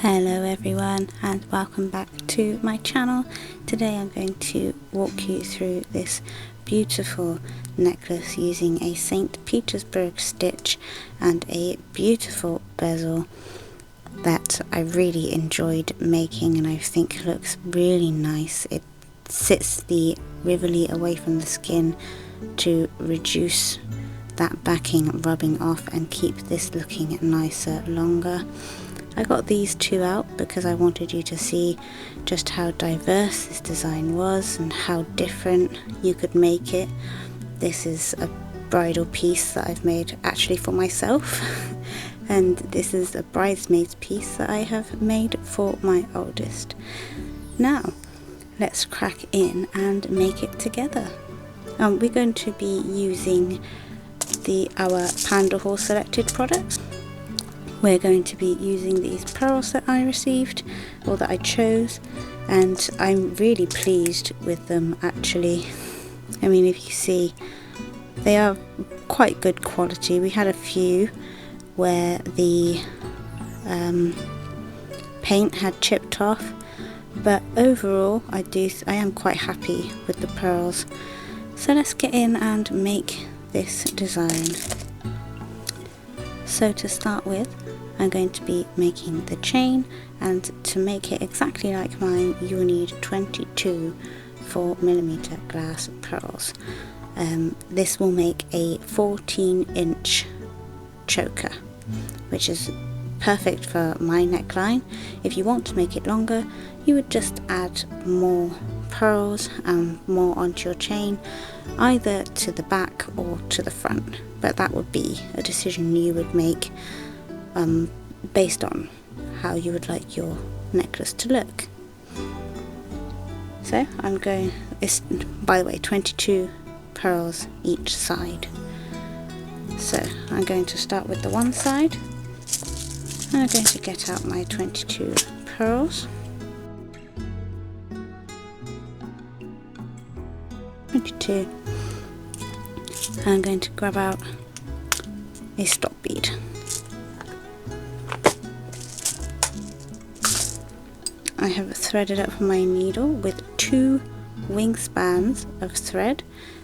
Hello everyone and welcome back to my channel. Today I'm going to walk you through this beautiful necklace using a St. Petersburg stitch and a beautiful bezel that I really enjoyed making and I think looks really nice. It sits the rivoli away from the skin to reduce that backing rubbing off and keep this looking nicer longer. I got these two out because I wanted you to see just how diverse this design was and how different you could make it. This is a bridal piece that I've made actually for myself and this is a bridesmaid's piece that I have made for my oldest. Now let's crack in and make it together. We're going to be using our PandaHall selected products. We're going to be using these pearls that I received, or that I chose, and I'm really pleased with them actually. I mean, if you see, they are quite good quality. We had a few where the paint had chipped off, but overall I am quite happy with the pearls. So let's get in and make this design. So to start with, I'm going to be making the chain, and to make it exactly like mine you will need 22 4mm glass pearls. This will make a 14-inch choker, which is perfect for my neckline. If you want to make it longer, you would just add more pearls and more onto your chain, either to the back or to the front, but that would be a decision you would make based on how you would like your necklace to look. So it's, by the way, 22 pearls each side. So I'm going to start with the one side and I'm going to get out my 22 pearls. 22. I'm going to grab out a stop bead. I have threaded up my needle with 2 wingspans of thread,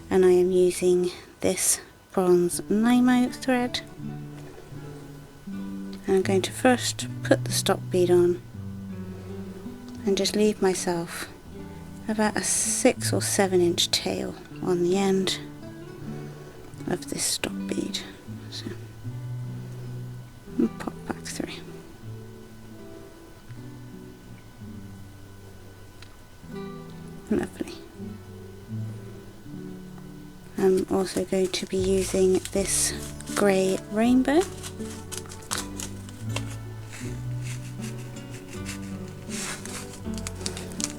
and I am using this bronze nymo thread. And I'm going to first put the stop bead on and just leave myself about a 6 or 7 inch tail on the end of this stop bead. So and pop back through. Lovely. I'm also going to be using this grey rainbow.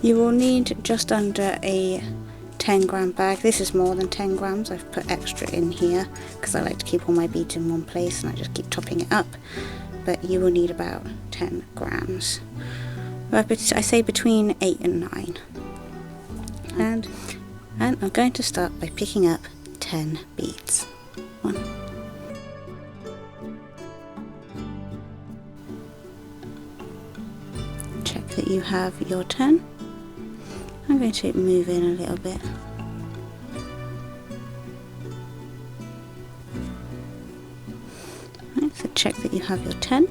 You will need just under a 10-gram bag. This is more than 10 grams. I've put extra in here because I like to keep all my beads in one place and I just keep topping it up. But you will need about 10 grams. I say between 8 and 9. And I'm going to start by picking up 10 beads. 1, check that you have your 10. I'm going to move in a little bit. Right, so check that you have your 10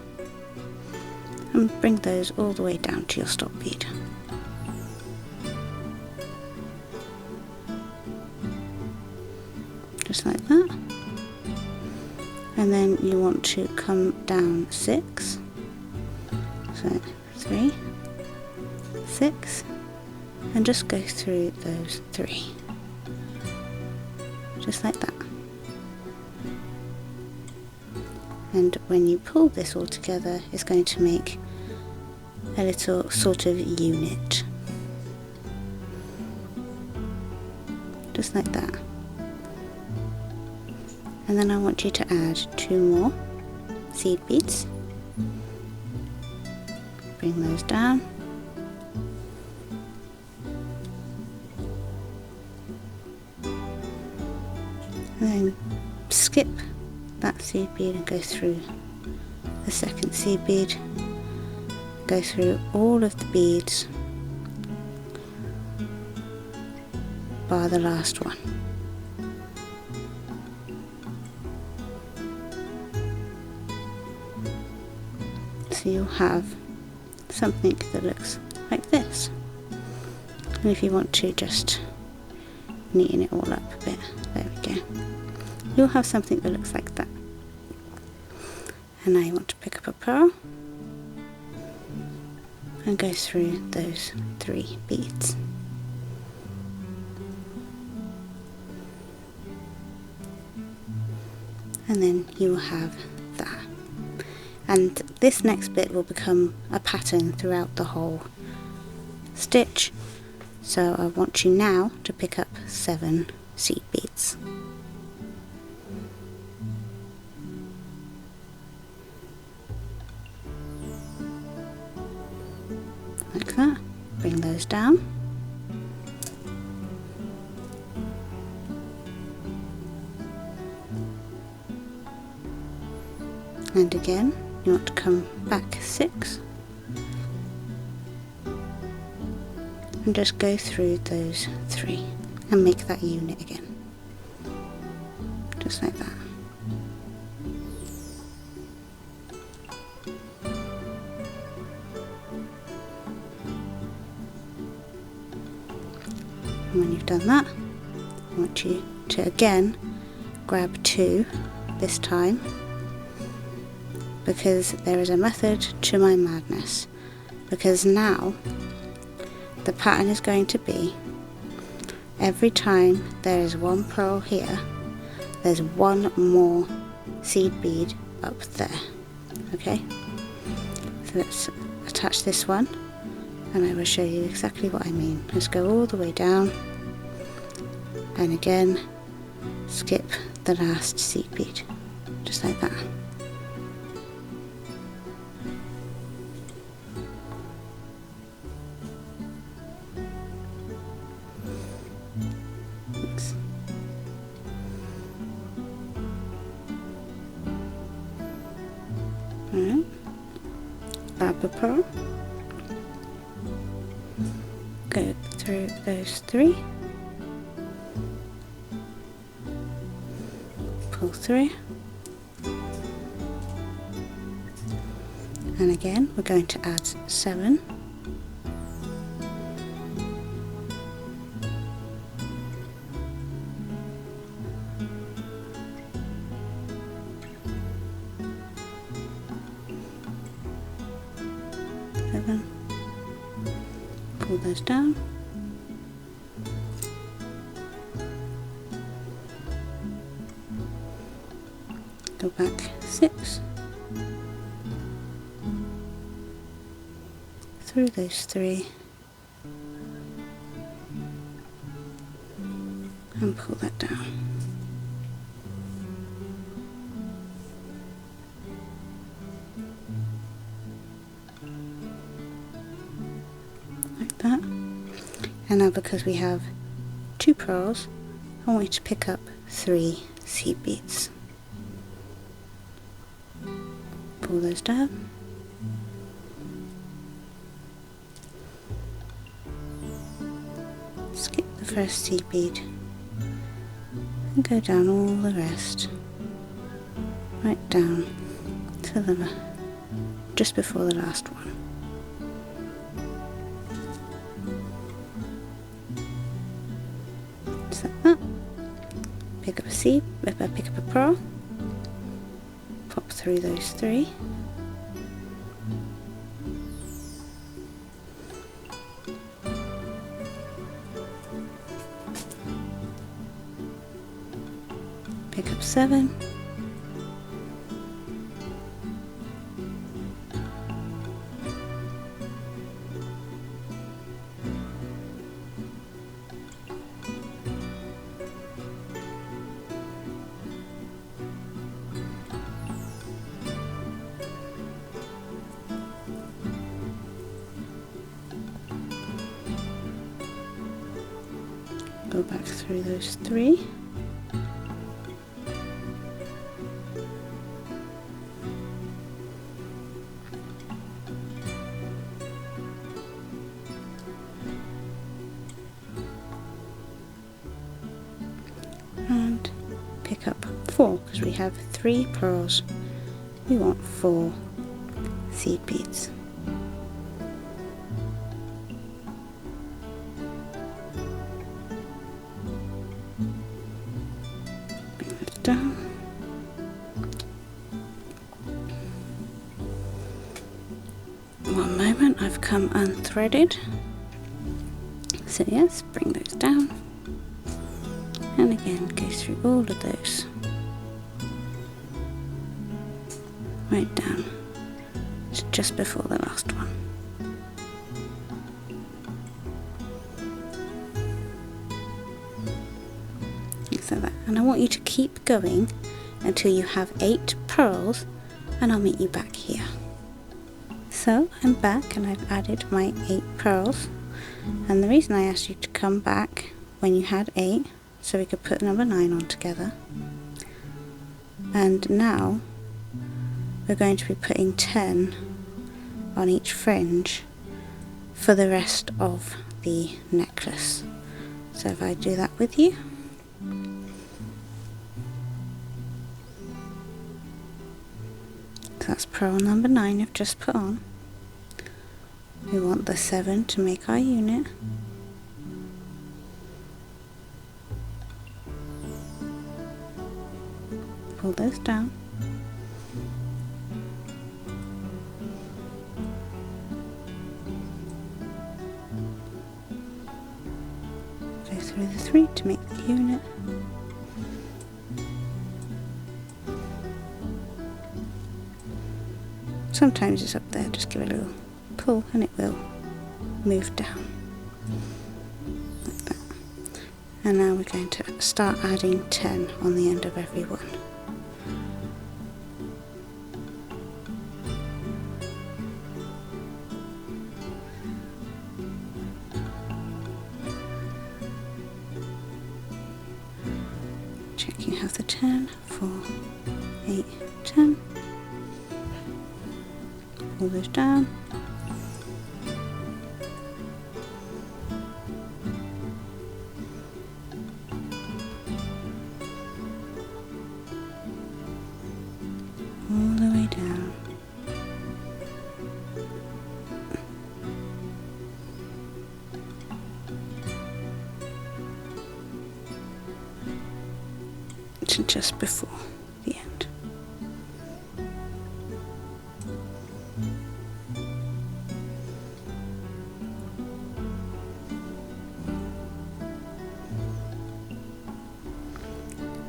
and bring those all the way down to your stop bead. Just like that. And then you want to come down 6. So 3, 6. And just go through those 3, just like that. And when you pull this all together, it's going to make a little sort of unit, just like that. And then I want you to add 2 more seed beads, bring those down. And then skip that seed bead and go through the second seed bead, go through all of the beads bar the last one. So you'll have something that looks like this. And if you want to just neaten it all up a bit, there we go. You'll have something that looks like that. And now you want to pick up a pearl and go through those 3 beads. And then you will have that. And this next bit will become a pattern throughout the whole stitch. So I want you now to pick up 7 seed beads. Like that. Bring those down. And again, you want to come back 6 and just go through those 3 and make that unit again, just like that. And when you've done that, I want you to again grab 2 this time, because there is a method to my madness. Because now the pattern is going to be every time there is 1 pearl here, there's 1 more seed bead up there. Okay, so let's attach this one and I will show you exactly what I mean. Let's go all the way down and again skip the last seed bead, just like that. Alright, grab a pearl, go through those 3, pull through, and again we're going to add 7. Pull those down, go back 6, through those 3 and pull that down. Like that. And now because we have 2 pearls, I want you to pick up 3 seed beads. Pull those down. Skip the first seed bead and go down all the rest, right down to the just before the last one. Just like that. Pick up a seed, pick up a pearl, pop through those 3. Pick up 7. Go back through those 3. 4, because we have 3 pearls, we want 4 seed beads. Bring this down. One moment, I've come unthreaded. So yes, bring those down. And again, go through all of those. Right down to just before the last one. Like that. And I want you to keep going until you have 8 pearls, and I'll meet you back here. So I'm back and I've added my 8 pearls, and the reason I asked you to come back when you had 8 so we could put number 9 on together, and now we're going to be putting 10 on each fringe for the rest of the necklace. So if I do that with you, so that's pearl number 9 you've just put on. We want the 7 to make our unit. Pull those down. Go through the 3 to make the unit. Sometimes it's up there, just give it a little pull and it will move down like that. And now we're going to start adding 10 on the end of every one. Check you have the 10, 4, 8, 10. Pull those down. All the way down. To just before the end.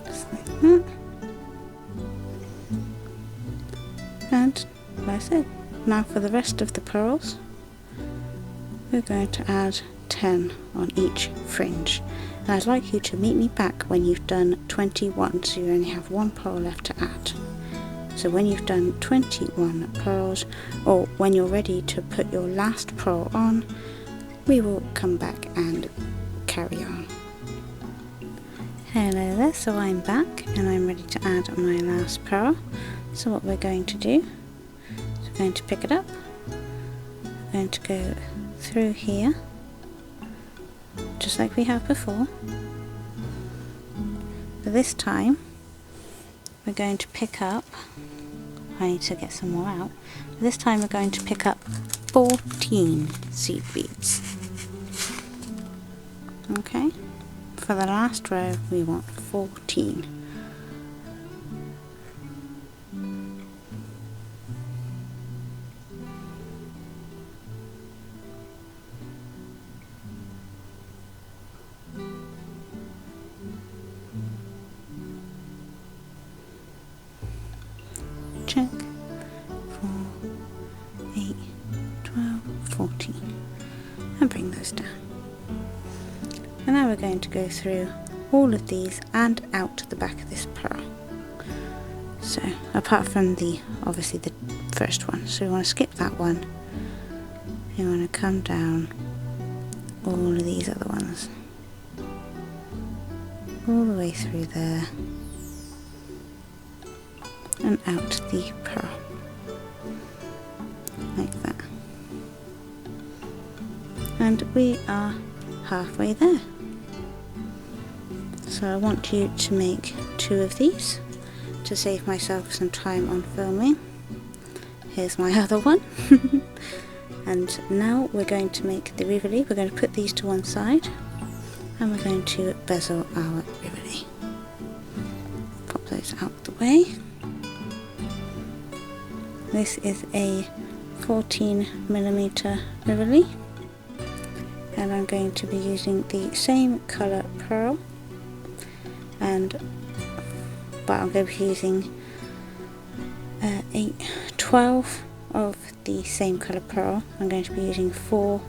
Just like that. And like I said, now for the rest of the pearls, we're going to add 10 on each fringe. And I'd like you to meet me back when you've done 21, so you only have 1 pearl left to add. So when you've done 21 pearls, or when you're ready to put your last pearl on, we will come back and carry on. Hello there, so I'm back and I'm ready to add my last pearl. So what we're going to do is we're going to pick it up, we're going to go through here, just like we have before. But this time we're going to pick up, I need to get some more out, but this time we're going to pick up 14 seed beads. Okay, for the last row we want 14. Check, 4, 8, 12, 14, and bring those down. And now we're going to go through all of these and out the back of this pearl. So apart from obviously the first one, so we want to skip that one. You want to come down all of these other ones, all the way through there and out the pearl, like that. And we are halfway there. So I want you to make 2 of these, to save myself some time on filming, here's my other one. And now we're going to make the rivoli. We're going to put these to one side and we're going to bezel our rivoli. Pop those out the way. This is a 14mm rivoli, and I'm going to be using the same colour pearl, but I'm going to be using 12 of the same colour pearl. I'm going to be using 4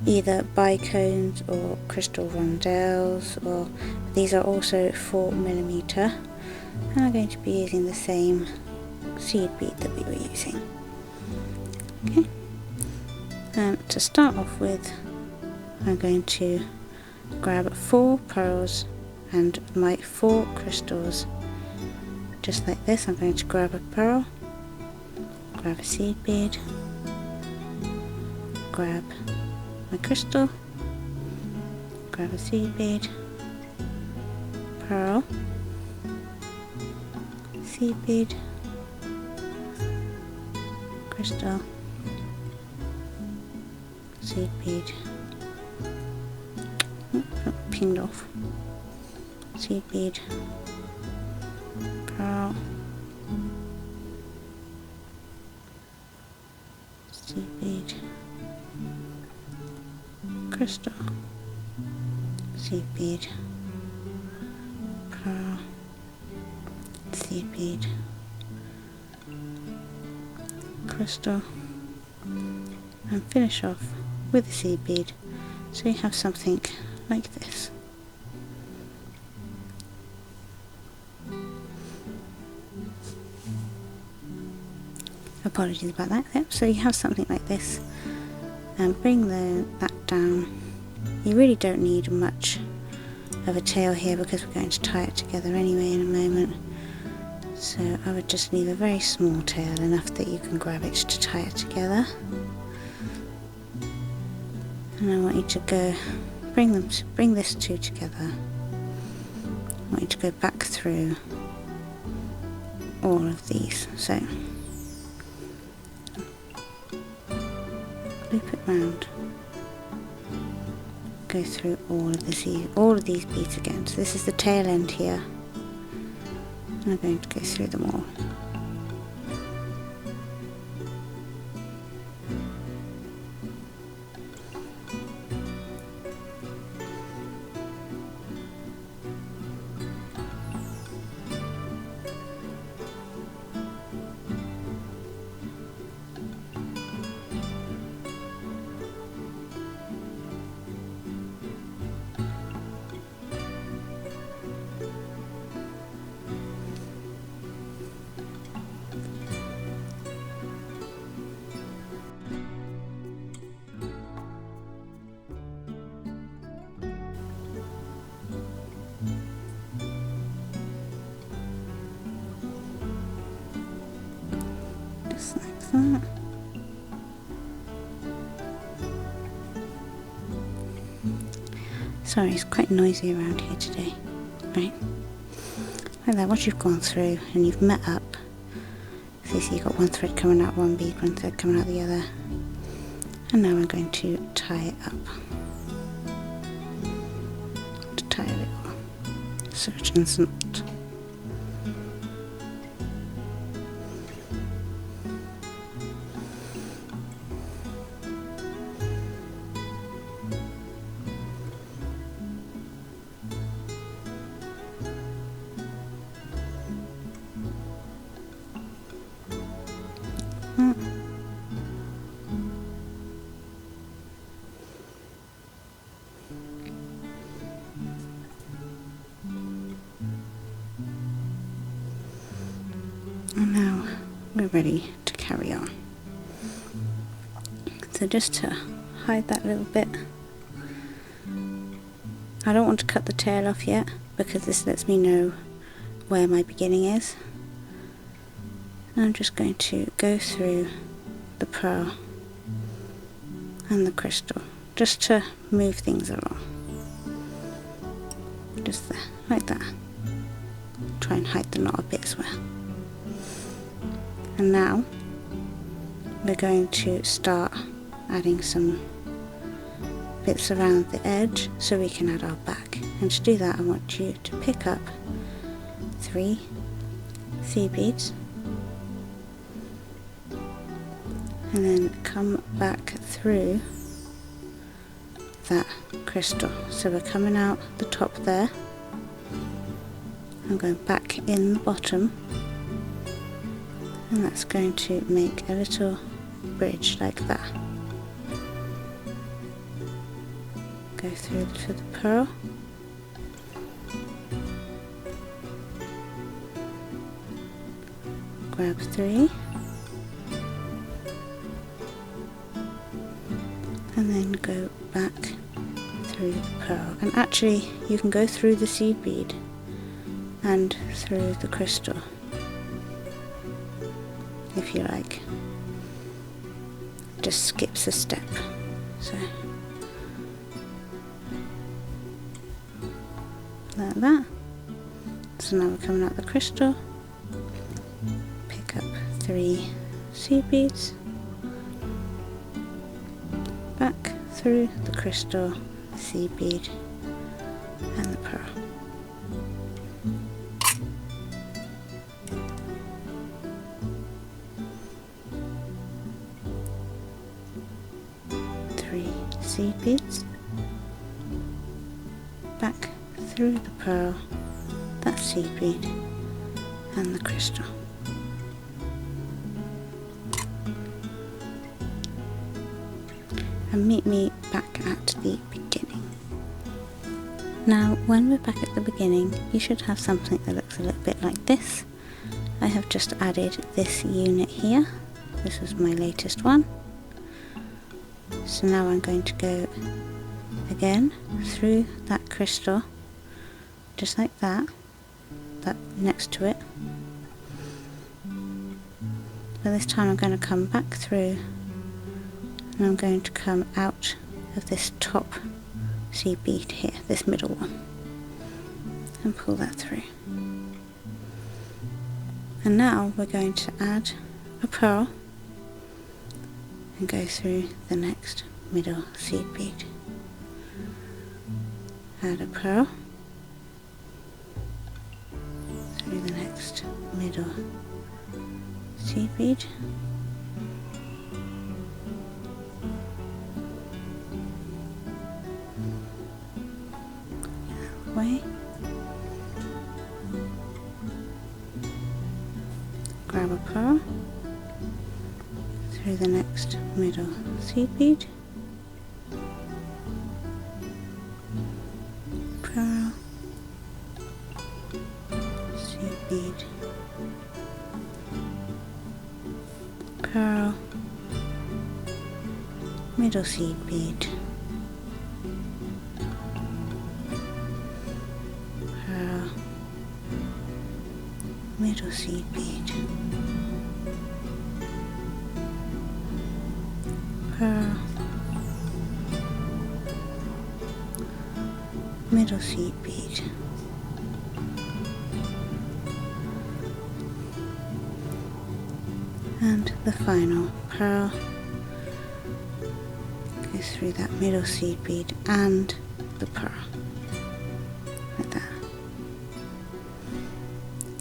either bicones or crystal rondelles, or these are also 4mm, and I'm going to be using the same seed bead that we were using. Okay, and to start off with, I'm going to grab 4 pearls and my 4 crystals, just like this. I'm going to grab a pearl, grab a seed bead, grab my crystal, grab a seed bead, pearl, seed bead, crystal, seed bead, pinned off, seed bead, pearl, seed bead, crystal, seed bead, pearl, seed bead, crystal, and finish off with a seed bead, so you have something like this. Apologies about that. Yep, so you have something like this, and bring that down. You really don't need much of a tail here because we're going to tie it together anyway in a moment, so I would just leave a very small tail, enough that you can grab it to tie it together. And I want you to go bring this two together. I want you to go back through all of these. So loop it round, go through all of these beads again. So this is the tail end here, and I'm going to go through them all. Just like that. Sorry, it's quite noisy around here today. Right, like that. Once you've gone through and you've met up, so you see you've got one thread coming out one bead, one thread coming out the other, and now I'm going to tie it up. To tie a little surgeon's knot. And now we're ready to carry on. So just to hide that little bit, I don't want to cut the tail off yet because this lets me know where my beginning is. And I'm just going to go through the pearl and the crystal just to move things along. Just there, like that. try and hide the knot a bit as well. And now we're going to start adding some bits around the edge so we can add our back. And to do that, I want you to pick up 3 seed beads and then come back through that crystal. So we're coming out the top there, I'm going back in the bottom, and that's going to make a little bridge like that. Go through to the pearl, grab 3, and then go back through the pearl. And actually you can go through the seed bead and through the crystal if you like. Just skips a step. So like that. So now we're coming out the crystal, pick up 3 seed beads, back through the crystal, seed bead and the pearl. Seed beads, back through the pearl, that seed bead and the crystal. And meet me back at the beginning. Now when we're back at the beginning, you should have something that looks a little bit like this. I have just added this unit here. This is my latest one. So now I'm going to go again through that crystal, just like that next to it. But this time I'm going to come back through, and I'm going to come out of this top seed bead here, this middle one, and pull that through. And now we're going to add a pearl and go through the next middle seed bead. Add a pearl through the next middle seed bead. That way. Grab a pearl through the next middle seed bead, pearl, seed bead, pearl, middle seed bead, pearl, middle seed bead, pearl, middle seed bead, and the final pearl goes through that middle seed bead and the pearl, like that.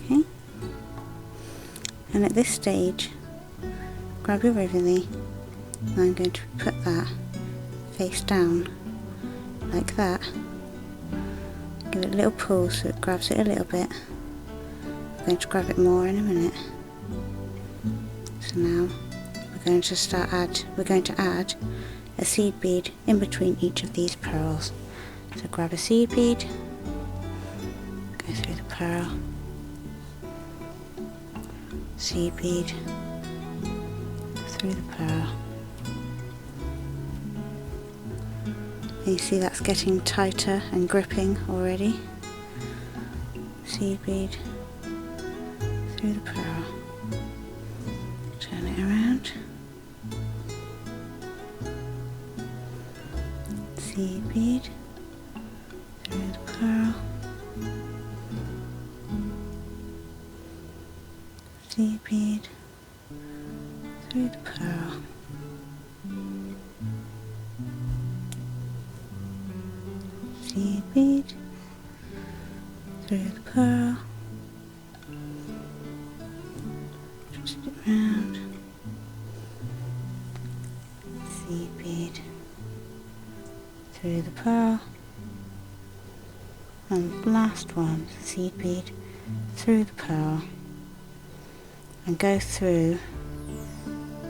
Okay, and at this stage grab your rivoli. I'm going to put that face down like that. Give it a little pull so it grabs it a little bit. I'm going to grab it more in a minute. So now we're going to add a seed bead in between each of these pearls. So grab a seed bead, go through the pearl, seed bead, through the pearl. You see that's getting tighter and gripping already. Seed bead, through the pearl, turn it around, seed bead, through the pearl, seed bead through the pearl, seed bead through the pearl, twist it round, seed bead through the pearl, and last one, seed bead through the pearl, and go through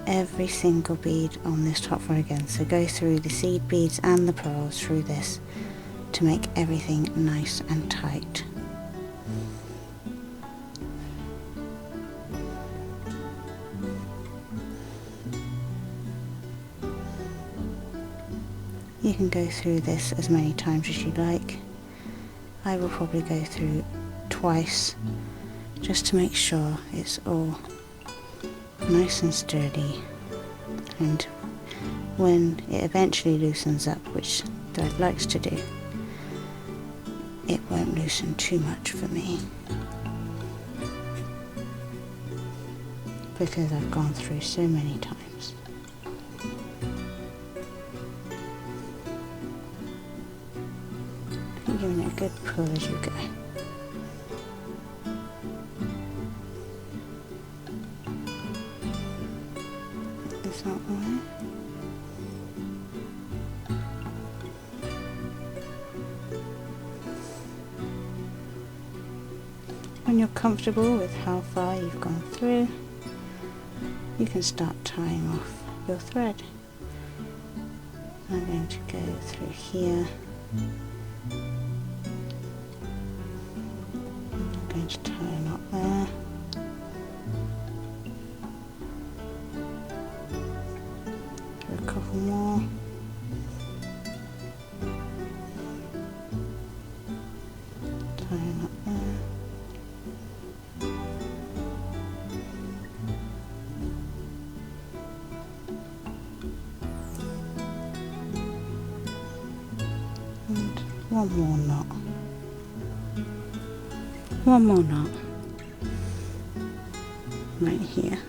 every single bead on this top row again. So go through the seed beads and the pearls through this to make everything nice and tight. You can go through this as many times as you like. I will probably go through twice just to make sure it's all nice and sturdy, and when it eventually loosens up, which thread likes to do, it won't loosen too much for me because I've gone through so many times. I'm giving it a good pull as you go. This out the way. When you're comfortable with how far you've gone through, you can start tying off your thread. I'm going to go through here. I'm going to tie a knot there. Do a couple more. Tie a knot there. And one more knot. One more knot. Right here.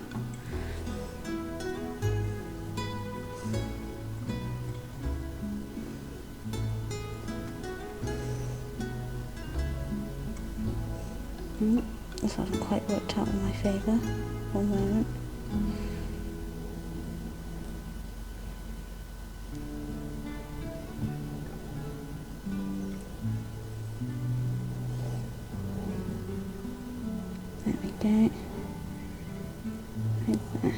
This hasn't quite worked out in my favour. One moment. There we go. Right there.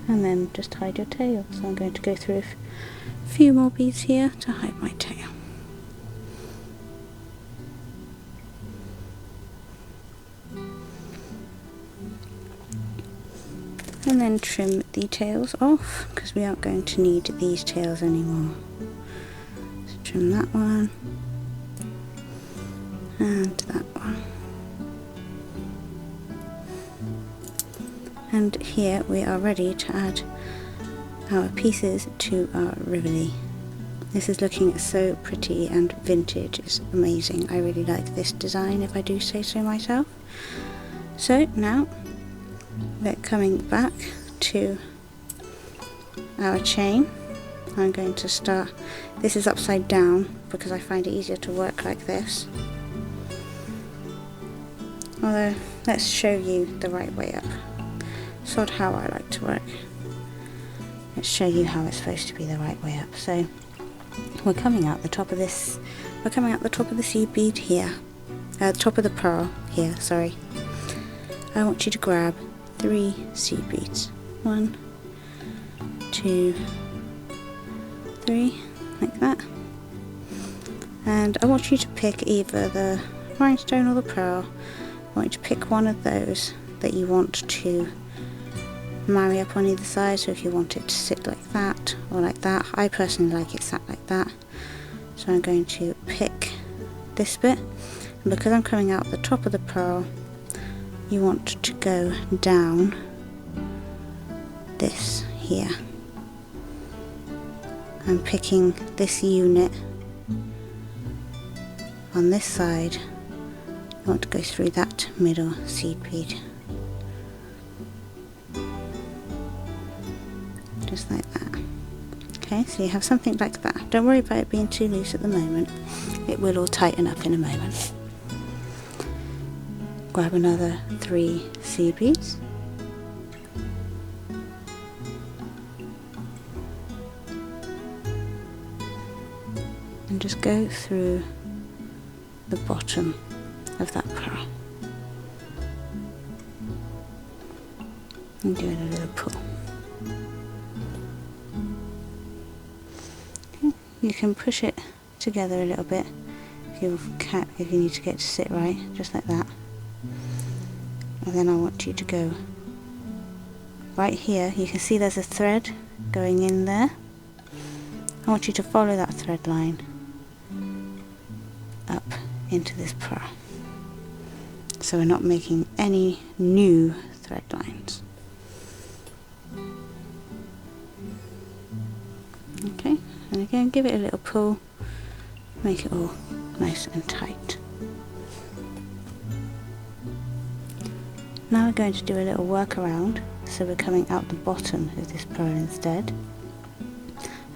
And then just hide your tail. So I'm going to go through a few more beads here to hide my tail. And then trim the tails off because we aren't going to need these tails anymore. So trim that one and that one. And here we are ready to add our pieces to our rivoli. This is looking so pretty and vintage, it's amazing. I really like this design, if I do say so myself. So now we're coming back to our chain. I'm going to start, this is upside down because I find it easier to work like this. Although, let's show you the right way up. Sort of how I like to work. Let's show you how it's supposed to be the right way up. So, we're coming out the top of this, we're coming out the top of the seed bead here. Top of the pearl here, sorry. I want you to grab 3 seed beads. 1, 2, 3, like that. And I want you to pick either the rhinestone or the pearl. I want you to pick one of those that you want to marry up on either side. So if you want it to sit like that or like that, I personally like it sat like that. So I'm going to pick this bit, and because I'm coming out the top of the pearl, you want to go down this here. I'm picking this unit on this side You want to go through that middle seed bead, just like that. Okay, so you have something like that. Don't worry about it being too loose at the moment, it will all tighten up in a moment. Grab another 3 seed beads, and just go through the bottom of that pearl and give it a little pull. Okay. You can push it together a little bit if you need to get it to sit right, just like that. And then I want you to go right here. You can see there's a thread going in there. I want you to follow that thread line up into this pearl, so we're not making any new thread lines. Okay, and again give it a little pull, make it all nice and tight. Now we're going to do a little workaround, so we're coming out the bottom of this pearl instead.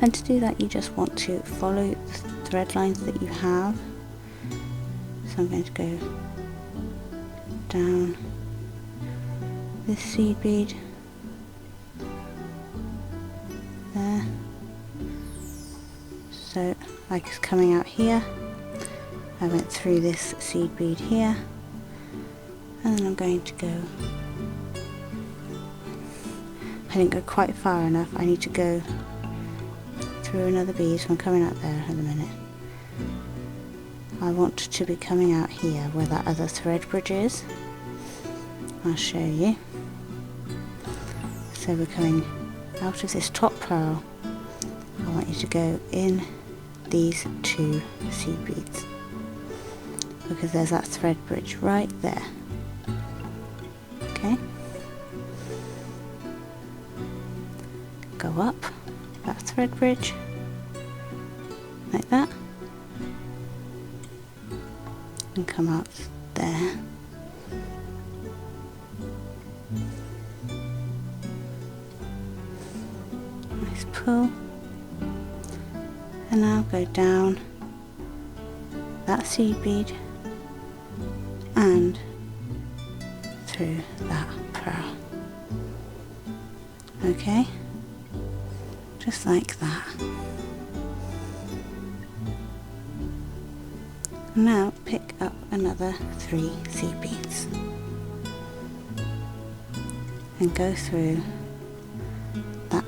And to do that you just want to follow the thread lines that you have. So I'm going to go down this seed bead there, so like it's coming out here. I went through this seed bead here, and then I'm going to go, I didn't go quite far enough, I need to go through another bead, so I'm coming out there in a minute. I want to be coming out here where that other thread bridge is. I'll show you. So we're coming out of this top pearl. I want you to go in these 2 seed beads, because there's that thread bridge right there. Okay, go up that thread bridge like that and come out there. Nice pull, and now go down that seed bead and through that pearl. Okay, just like that. Now pick up another 3 seed beads and go through that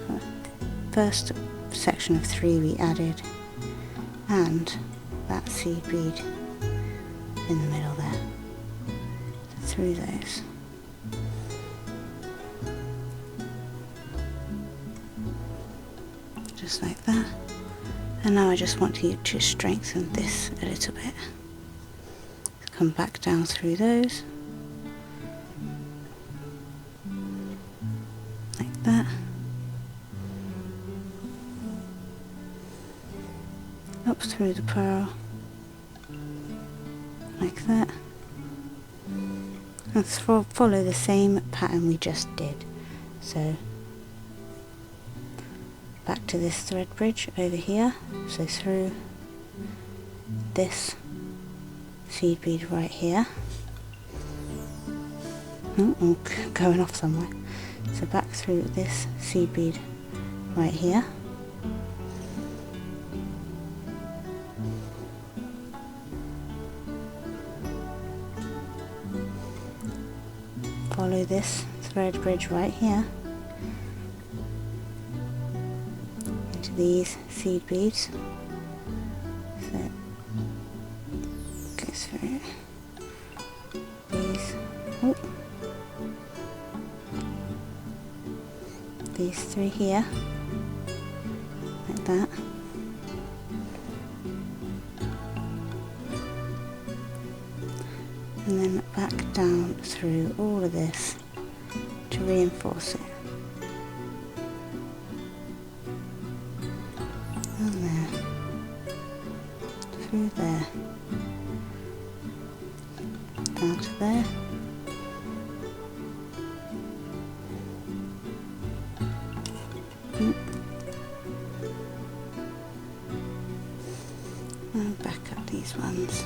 first section of 3 we added and that seed bead in the middle there, through those. Just like that. And now I just want you to strengthen this a little bit. Come back down through those, like that. Up through the pearl, like that. And follow the same pattern we just did. So back to this thread bridge over here, so through this seed bead right here. Oh, going off somewhere. So back through this seed bead right here. Follow this thread bridge right here into these seed beads. So go through these, these 3 here, like that. And then back down through all of this to reinforce it. And there, through there, down to there. And back up these ones.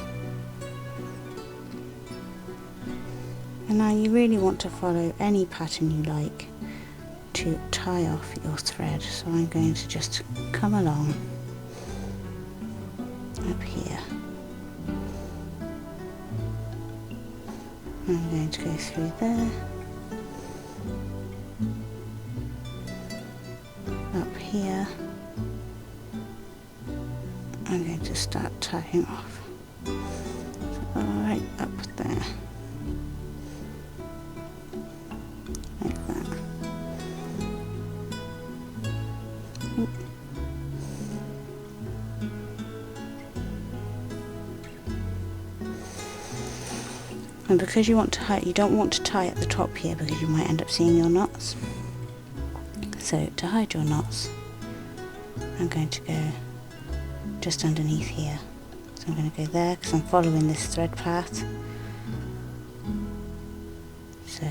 And now you really want to follow any pattern you like to tie off your thread. So I'm going to just come along up here. I'm going to go through there, up here. I'm going to start tying off. So right up there, like that. And because you want to tie, you don't want to tie at the top here because you might end up seeing your knots. So to hide your knots, I'm going to go just underneath here. So I'm going to go there because I'm following this thread path. So,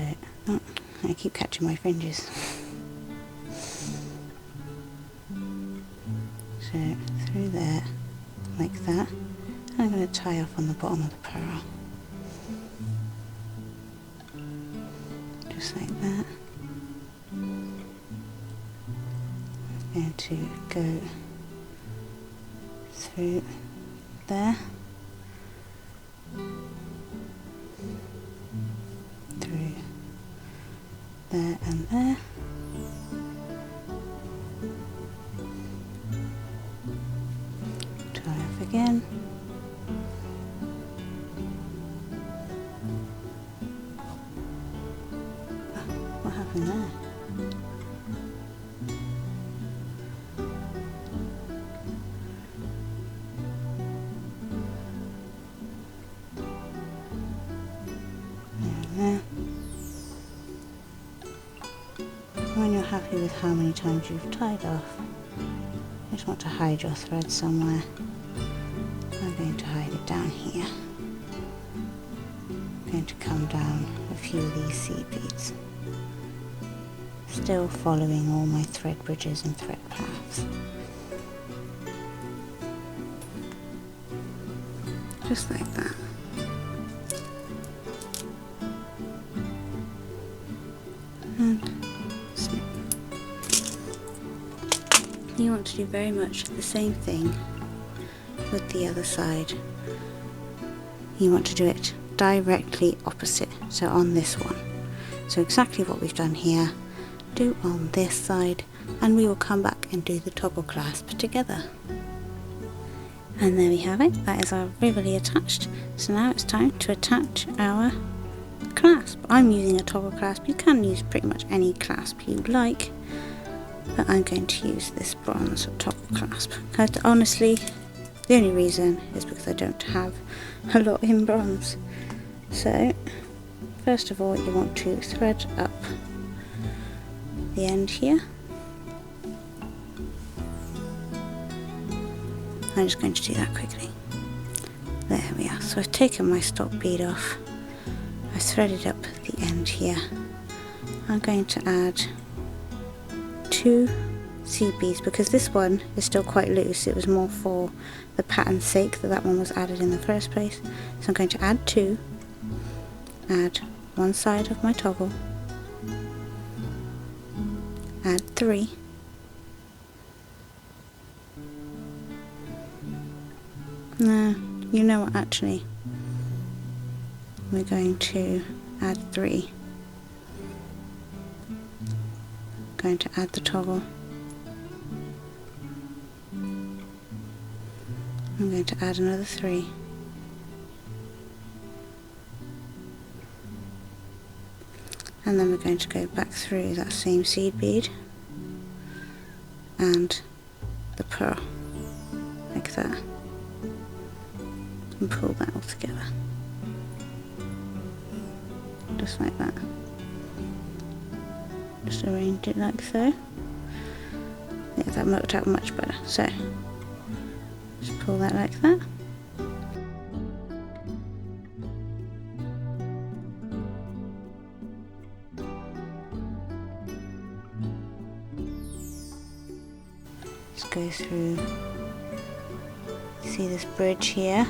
oh, I keep catching my fringes. So through there, like that. And I'm going to tie off on the bottom of the pearl. Just like that. I'm going to go through there, through there and there, tie off again, what happened there? There. When you're happy with how many times you've tied off, you just want to hide your thread somewhere. I'm going to hide it down here. I'm going to come down a few of these seed beads, still following all my thread bridges and thread paths. Just like that. And snip. You want to do very much the same thing with the other side. You want to do it directly opposite, so on this one. So exactly what we've done here, do on this side, and we will come back and do the toggle clasp together. And there we have it, that is our rivoli attached. So now it's time to attach our clasp. I'm using a toggle clasp. You can use pretty much any clasp you like, but I'm going to use this bronze toggle clasp. Honestly, the only reason is because I don't have a lot in bronze. So first of all, you want to thread up the end here. I'm just going to do that quickly. There we are. So I've taken my stop bead off. I've threaded up the end here. I'm going to add 2 seed beads because this one is still quite loose. It was more for the pattern's sake that one was added in the first place. So I'm going to add 2, add one side of my toggle, add 3, no, you know what, actually we're going to add 3. Going to add the toggle. I'm going to add another 3. And then we're going to go back through that same seed bead and the pearl, like that, and pull that all together. Just like that. Just arrange it like so. Yeah, that worked out much better. So, just pull that like that. Let's go through, see this bridge here?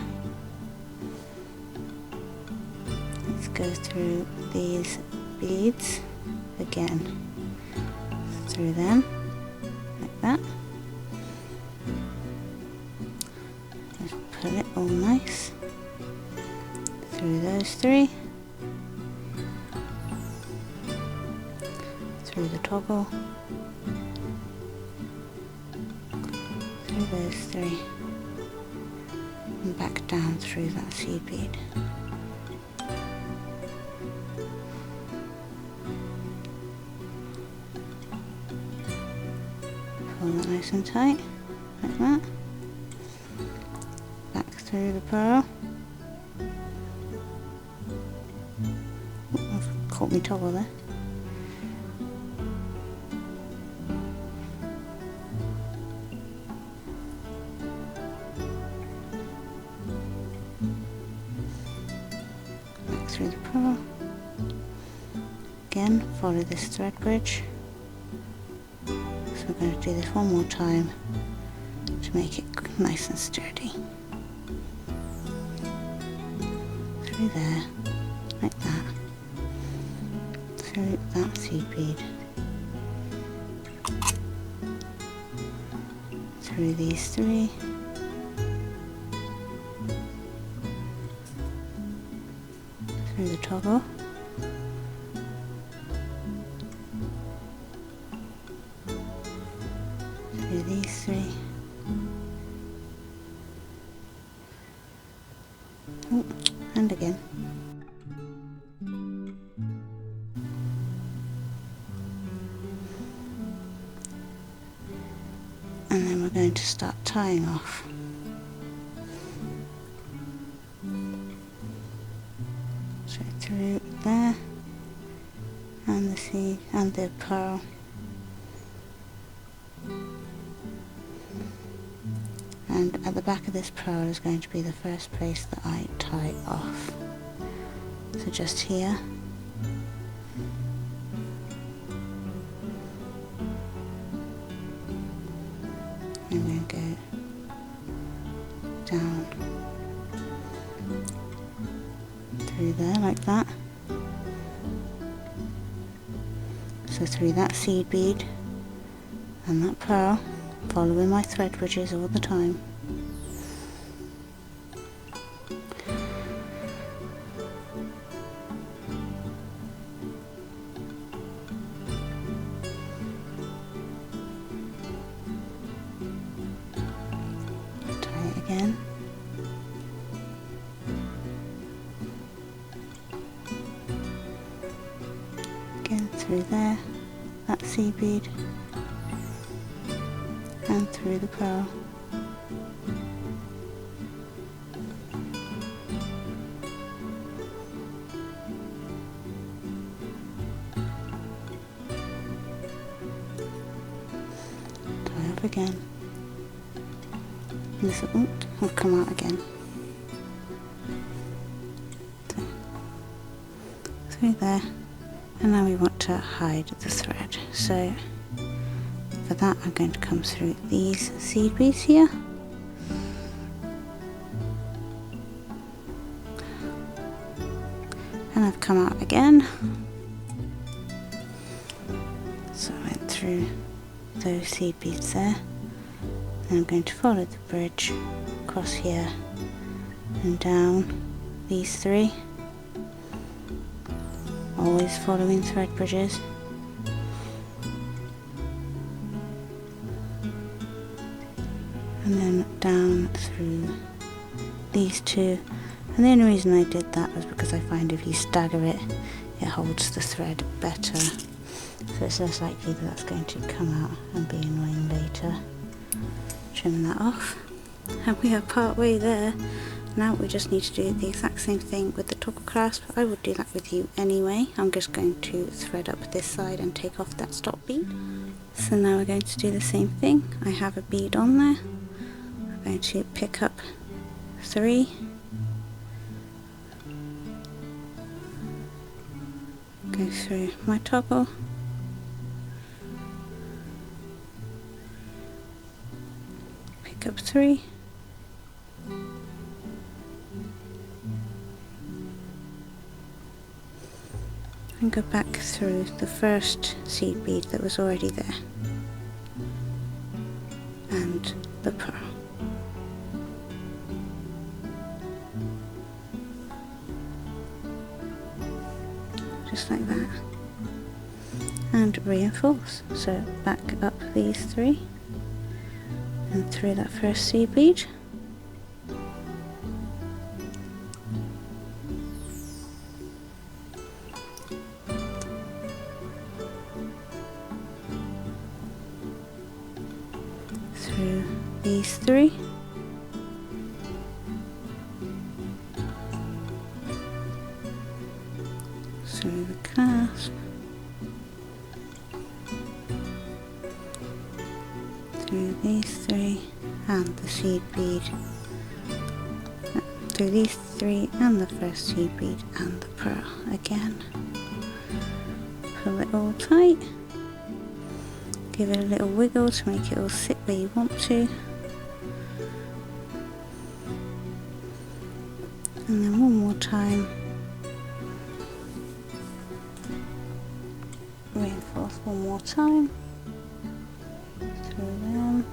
Let's go through these beads again, through them, like that. Just put it all nice, through those three, through the toggle, through those three, and back down through that seed bead. Pull that nice and tight, like that. Back through the pearl. Oh, I've caught me toggle there. Back through the pearl. Again, follow this thread bridge. So we're going to do this one more time to make it nice and sturdy. Through there, like that. Through that seed bead. Through these three. Through the toggle. Through these three. Oh, and again. And then we're going to start tying off. So through there, and the seed, and the pearl. And at the back of this pearl is going to be the first place that I tie off. So just here. And we're going to go down through there like that. So through that seed bead and that pearl, following my thread bridges all the time. Tie it again. Again through there, that seed bead, and through the pearl. Tie off again. And this will come out again. So, through there, and now we want to hide the thread. So for that I'm going to come through these seed beads here, and I've come out again. So I went through those seed beads there, and I'm going to follow the bridge across here and down these three, always following thread bridges. And then down through these two, and the only reason I did that was because I find if you stagger it, it holds the thread better, so it's less likely that that's going to come out and be annoying later. Trim that off, and we are part way there. Now we just need to do the exact same thing with the toggle clasp. I will do that with you anyway. I'm just going to thread up this side and take off that stop bead. So now we're going to do the same thing. I have a bead on there. I'm going to pick up 3, go through my toggle, up 3, and go back through the first seed bead that was already there, and the pearl. Just like that, and reinforce. So back up these 3 and through that first seed bead, through these 3, through the clasp, through these 3 and the seed bead, through these 3 and the first seed bead and the pearl again. Pull it all tight, give it a little wiggle to make it all sit where you want to, and then one more time, reinforce one more time through them,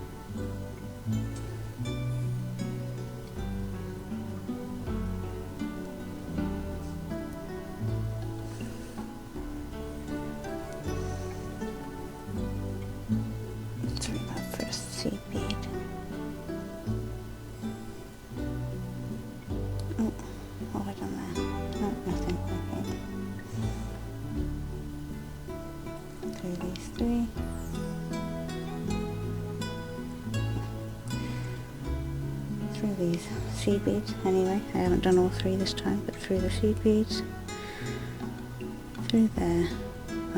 through that first seed bead. Oh, what have I done there? No, nothing. Okay. Through these 3. Through these seed beads, anyway. I haven't done all 3 this time, but through the seed beads, through there,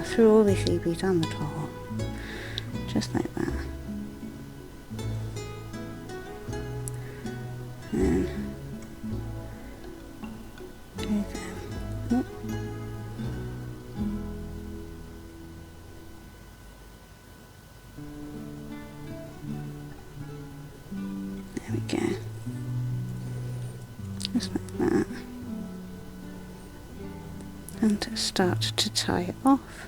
through all these seed beads on the top, just like that. And through them. Oh. There we go. Just like that. And start to tie it off.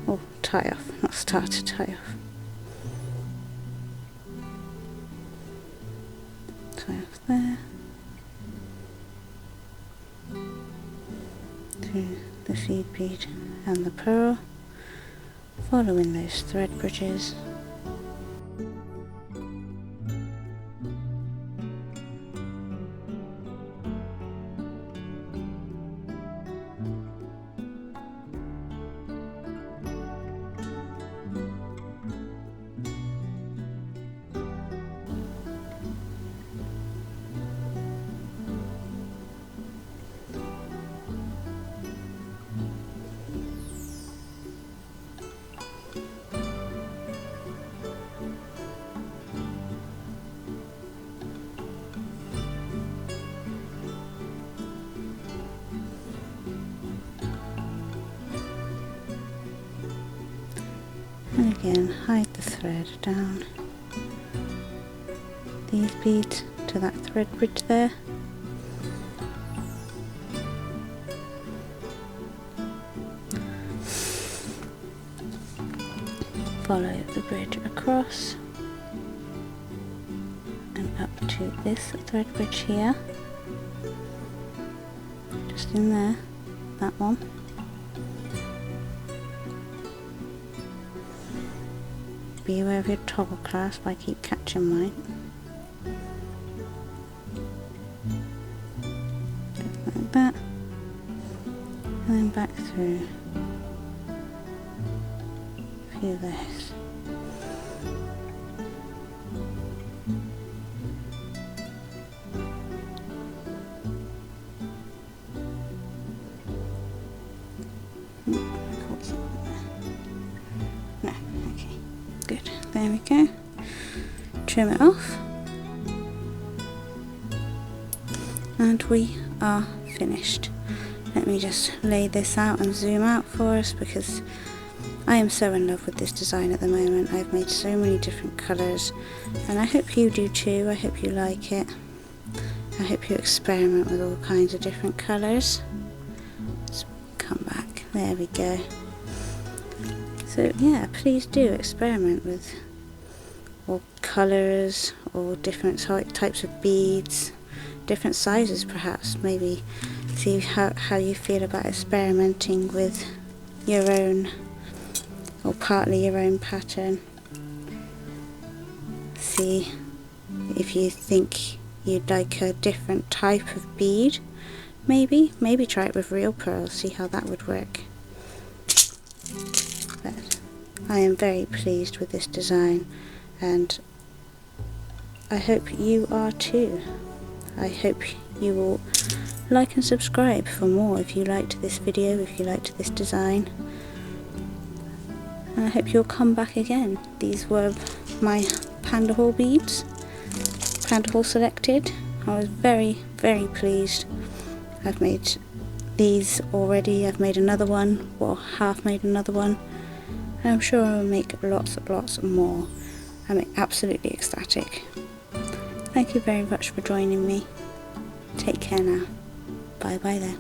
Or tie off, not start to tie off. Tie off there. Through the seed bead and the pearl, following those thread bridges. And again, hide the thread down these beads to that thread bridge there. Follow the bridge across and up to this thread bridge here, just in there, that one. Be aware of your toggle clasp, I keep catching mine. Just like that. And then back through a few of those. There we go. Trim it off. And we are finished. Let me just lay this out and zoom out for us because I am so in love with this design at the moment. I've made so many different colours, and I hope you do too. I hope you like it. I hope you experiment with all kinds of different colours. Let's come back, there we go. So yeah, please do experiment with all colours or different types of beads, different sizes perhaps. Maybe see how you feel about experimenting with your own, or partly your own pattern. See if you think you'd like a different type of bead. Maybe try it with real pearls, see how that would work. But I am very pleased with this design, and I hope you are too. I hope you will like and subscribe for more if you liked this video, if you liked this design. And I hope you'll come back again. These were my PandaHall beads, PandaHall selected. I was very pleased. I've made these already, I've made another one, well, half made another one, and I'm sure I will make lots more. I'm absolutely ecstatic. Thank you very much for joining me. Take care now. Bye bye there.